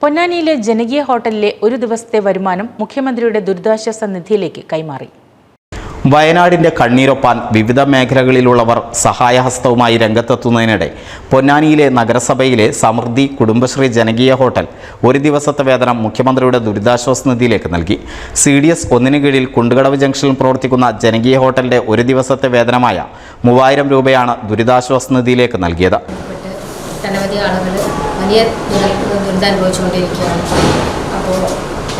പൊന്നാനിയിലെ ജനകീയ ഹോട്ടലിലെ ഒരു ദിവസത്തെ വരുമാനം മുഖ്യമന്ത്രിയുടെ ദുരിതാശ്വാസ നിധിയിലേക്ക് കൈമാറി. വയനാടിന്റെ കണ്ണീരൊപ്പാൻ വിവിധ മേഖലകളിലുള്ളവർ സഹായഹസ്തവുമായി രംഗത്തെത്തുന്നതിനിടെ പൊന്നാനിയിലെ നഗരസഭയിലെ സമൃദ്ധി കുടുംബശ്രീ ജനകീയ ഹോട്ടൽ ഒരു ദിവസത്തെ വേതനം മുഖ്യമന്ത്രിയുടെ ദുരിതാശ്വാസ നിധിയിലേക്ക് നൽകി. CDS 1 കീഴിൽ കുണ്ടുകടവ് ജംഗ്ഷനിൽ പ്രവർത്തിക്കുന്ന ജനകീയ ഹോട്ടലിന്റെ ഒരു ദിവസത്തെ വേതനമായ 3000 രൂപയാണ് ദുരിതാശ്വാസ നിധിയിലേക്ക് നൽകിയത്. അനവധി ആളുകൾ വലിയ ദുരിതം അനുഭവിച്ചുകൊണ്ടിരിക്കുകയാണ്. അപ്പോൾ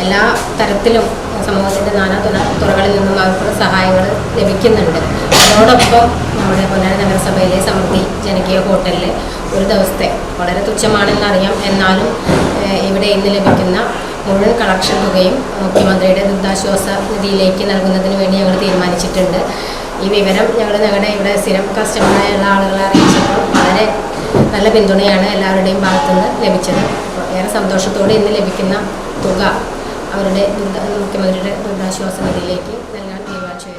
എല്ലാ തരത്തിലും സമൂഹത്തിൻ്റെ നാനാ തുറകളിൽ നിന്നും അവർക്കുള്ള സഹായങ്ങൾ ലഭിക്കുന്നുണ്ട്. അതോടൊപ്പം നമ്മുടെ പൊന്നാനി നഗരസഭയിലെ സമൃദ്ധി ജനകീയ ഹോട്ടലിൽ ഒരു ദിവസത്തെ വളരെ തുച്ഛമാണെന്നറിയാം, എന്നാലും ഇവിടെ ഇന്ന് ലഭിക്കുന്ന മുഴുവൻ കളക്ഷൻ തുകയും മുഖ്യമന്ത്രിയുടെ ദുരിതാശ്വാസ നിധിയിലേക്ക് നൽകുന്നതിന് വേണ്ടി ഞങ്ങൾ തീരുമാനിച്ചിട്ടുണ്ട്. ഈ വിവരം ഞങ്ങളുടെ ഇവിടെ സ്ഥിരം കസ്റ്റമറായുള്ള ആളുകളെ അറിയിച്ചപ്പോൾ വളരെ നല്ല പിന്തുണയാണ് എല്ലാവരുടെയും ഭാഗത്തുനിന്ന് ലഭിച്ചത്. ഏറെ സന്തോഷത്തോടെ ഇന്ന് ലഭിക്കുന്ന തുക അവരുടെ മുഖ്യമന്ത്രിയുടെ ദുരിതാശ്വാസ നിധിയിലേക്ക് നൽകാൻ തീരുമാനിച്ചു.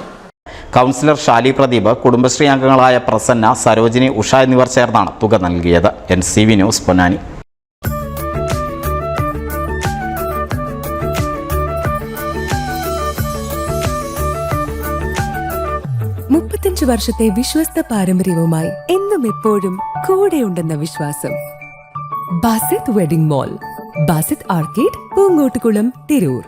കൗൺസിലർ ഷാലി പ്രദീപ്, കുടുംബശ്രീ അംഗങ്ങളായ പ്രസന്ന, സരോജിനി, ഉഷ എന്നിവർ ചേർന്നാണ് തുക നൽകിയത്. NCV news, Ponnani. 35 വർഷത്തെ വിശ്വസ്ത പാരമ്പര്യവുമായി എന്നും എപ്പോഴും കൂടെയുണ്ടെന്ന വിശ്വാസം. Basith wedding mall, Basith arcade, Poonkottukulam, Tirur.